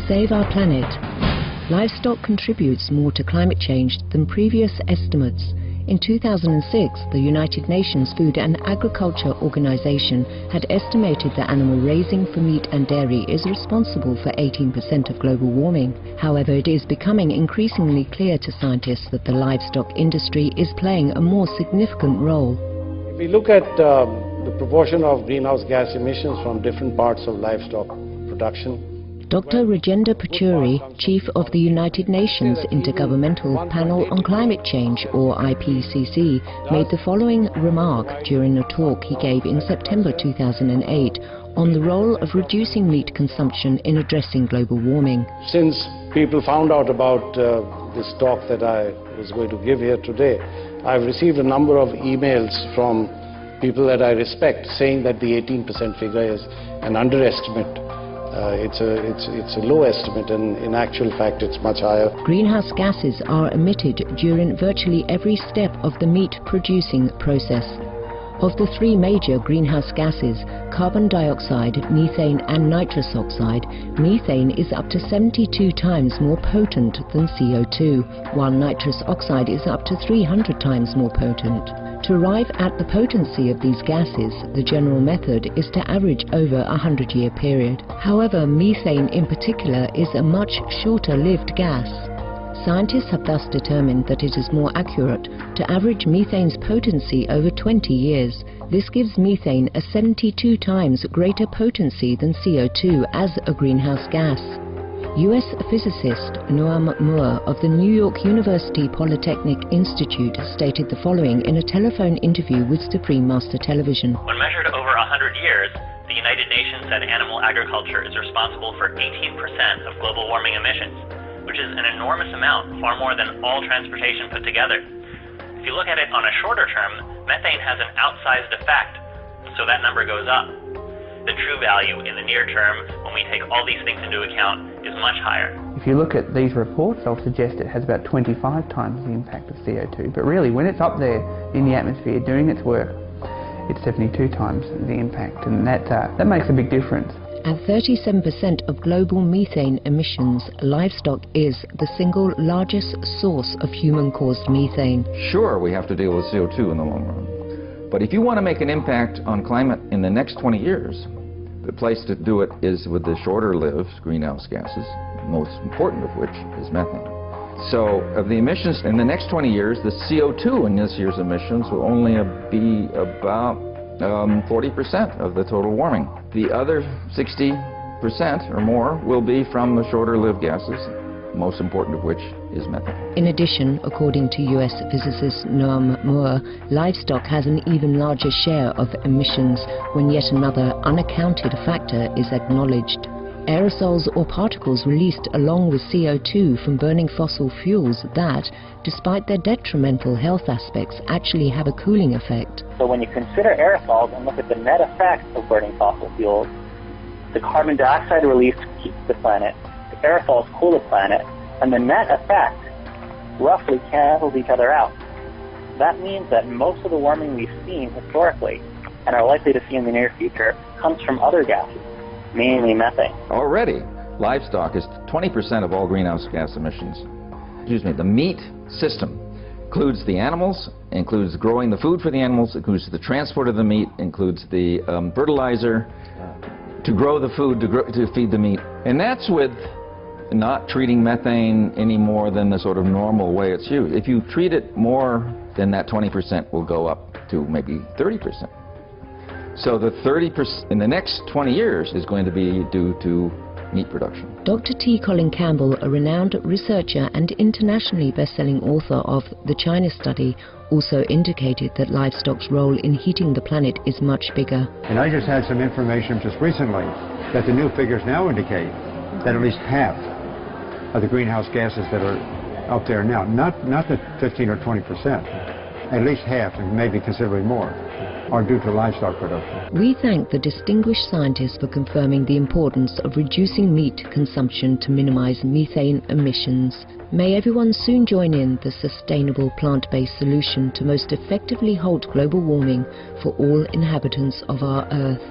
save our planet. Livestock contributes more to climate change than previous estimates. In 2006, the United Nations Food and Agriculture Organization had estimated that animal raising for meat and dairy is responsible for 18% of global warming. However, it is becoming increasingly clear to scientists that the livestock industry is playing a more significant role. If we look at the proportion of greenhouse gas emissions from different parts of livestock production, Dr. Rajendra Pachuri, Chief of the United Nations Intergovernmental Panel on Climate Change, or IPCC, made the following remark during a talk he gave in September 2008 on the role of reducing meat consumption in addressing global warming. Since people found out about this talk that I was going to give here today, I've received a number of emails from people that I respect saying that the 18% figure is an underestimate. It's a low estimate, and in actual fact it's much higher. Greenhouse gases are emitted during virtually every step of the meat producing process. Of the three major greenhouse gases, carbon dioxide, methane and nitrous oxide, methane is up to 72 times more potent than CO2, while nitrous oxide is up to 300 times more potent. To arrive at the potency of these gases, the general method is to average over a 100-year period. However, methane in particular is a much shorter-lived gas. Scientists have thus determined that it is more accurate to average methane's potency over 20 years. This gives methane a 72 times greater potency than CO2 as a greenhouse gas. US physicist Noam Moore of the New York University Polytechnic Institute stated the following in a telephone interview with Supreme Master Television. When measured over 100 years, the United Nations said animal agriculture is responsible for 18% of global warming emissions, which is an enormous amount, far more than all transportation put together. If you look at it on a shorter term, methane has an outsized effect, so that number goes up. The true value in the near term, when we take all these things into account, is much higher. If you look at these reports, they'll suggest it has about 25 times the impact of CO2. But really, when it's up there in the atmosphere doing its work, it's 72 times the impact, and that makes a big difference. At 37% of global methane emissions, livestock is the single largest source of human-caused methane. Sure, we have to deal with CO2 in the long run. But if you want to make an impact on climate in the next 20 years, the place to do it is with the shorter-lived greenhouse gases, the most important of which is methane. So of the emissions in the next 20 years, the CO2 in this year's emissions will only be about 40% of the total warming. The other 60% or more will be from the shorter-lived gases, most important of which is methane. In addition, according to US physicist Noam Moore, livestock has an even larger share of emissions when yet another unaccounted factor is acknowledged. Aerosols or particles released along with CO2 from burning fossil fuels that, despite their detrimental health aspects, actually have a cooling effect. So when you consider aerosols and look at the net effect of burning fossil fuels, the carbon dioxide release keeps the planet, the aerosols cool the planet, and the net effect roughly cancels each other out. That means that most of the warming we've seen historically and are likely to see in the near future comes from other gases, mainly methane. Already, livestock is 20% of all greenhouse gas emissions. The meat system includes the animals, includes growing the food for the animals, includes the transport of the meat, includes the fertilizer to grow the food, to feed the meat. And that's with not treating methane any more than the sort of normal way it's used. If you treat it more, then that 20% will go up to maybe 30%. So the 30% in the next 20 years is going to be due to meat production. Dr. T. Colin Campbell, a renowned researcher and internationally best-selling author of The China Study, also indicated that livestock's role in heating the planet is much bigger. And I just had some information just recently that the new figures now indicate that at least half of the greenhouse gases that are out there now, not the 15 or 20%, at least half, and maybe considerably more, are due to livestock production. We thank the distinguished scientists for confirming the importance of reducing meat consumption to minimize methane emissions. May everyone soon join in the sustainable plant-based solution to most effectively halt global warming for all inhabitants of our Earth.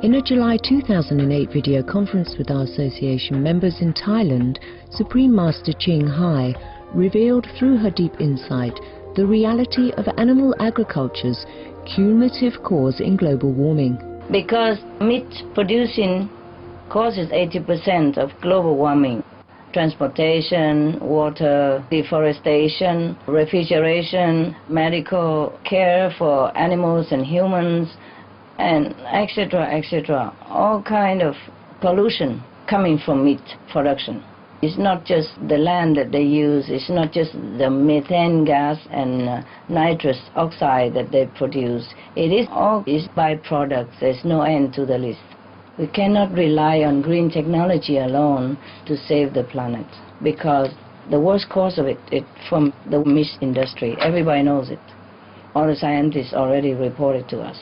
In a July 2008 video conference with our association members in Thailand, Supreme Master Ching Hai revealed through her deep insight the reality of animal agriculture's cumulative cause in global warming. Because meat producing causes 80% of global warming. Transportation, water, deforestation, refrigeration, medical care for animals and humans, and etc., etc. All kind of pollution coming from meat production. It's not just the land that they use, it's not just the methane gas and nitrous oxide that they produce. It is all these byproducts. There's no end to the list. We cannot rely on green technology alone to save the planet, because the worst cause of it is from the meat industry. Everybody knows it. All the scientists already reported to us.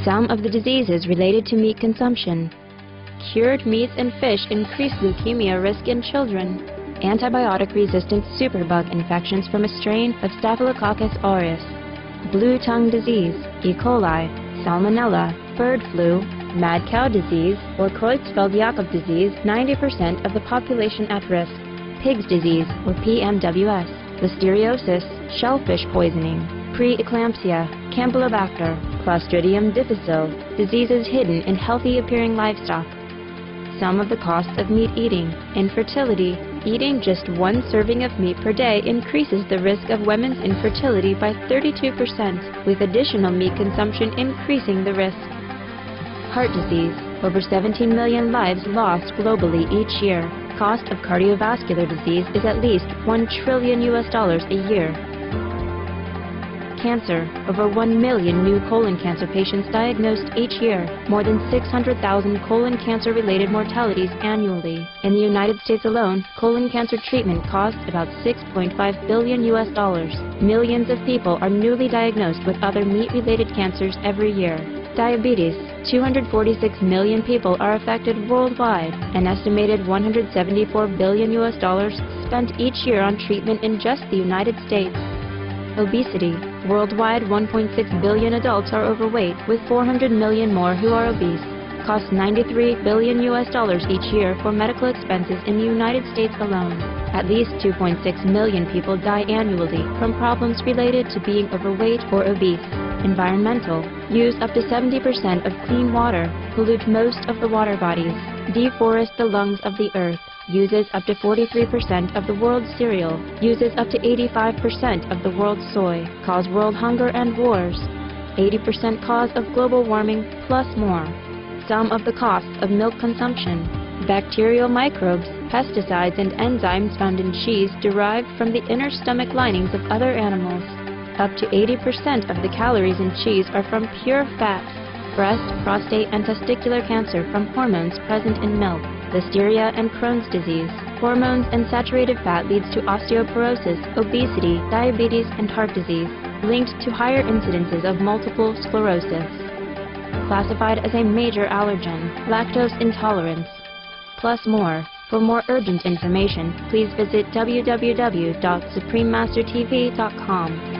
Some of the diseases related to meat consumption. Cured meats and fish increase leukemia risk in children. Antibiotic-resistant superbug infections from a strain of Staphylococcus aureus. Blue tongue disease, E. coli, salmonella, bird flu, mad cow disease, or Creutzfeldt-Jakob disease, 90% of the population at risk. Pig's disease, or PMWS, listeriosis, shellfish poisoning, preeclampsia, Campylobacter, Clostridium difficile, diseases hidden in healthy-appearing livestock. Some of the costs of meat eating. Infertility. Eating just one serving of meat per day increases the risk of women's infertility by 32%, with additional meat consumption increasing the risk. Heart disease. Over 17 million lives lost globally each year. Cost of cardiovascular disease is at least $1 trillion a year. Cancer. Over 1 million new colon cancer patients diagnosed each year. More than 600,000 colon cancer-related mortalities annually. In the United States alone, colon cancer treatment costs about $6.5 billion. Millions of people are newly diagnosed with other meat-related cancers every year. Diabetes. 246 million people are affected worldwide. An estimated $174 billion spent each year on treatment in just the United States. Obesity. Worldwide, 1.6 billion adults are overweight, with 400 million more who are obese. Costs $93 billion each year for medical expenses in the United States alone. At least 2.6 million people die annually from problems related to being overweight or obese. Environmental. Use up to 70% of clean water. Pollute most of the water bodies. Deforest the lungs of the earth. Uses up to 43% of the world's cereal. Uses up to 85% of the world's soy. Cause world hunger and wars. 80% cause of global warming, plus more. Some of the costs of milk consumption. Bacterial microbes, pesticides, and enzymes found in cheese derived from the inner stomach linings of other animals. Up to 80% of the calories in cheese are from pure fat. Breast, prostate, and testicular cancer from hormones present in milk. Listeria and Crohn's disease. Hormones and saturated fat leads to osteoporosis, obesity, diabetes, and heart disease, linked to higher incidences of multiple sclerosis. Classified as a major allergen, lactose intolerance, plus more. For more urgent information, please visit www.suprememastertv.com.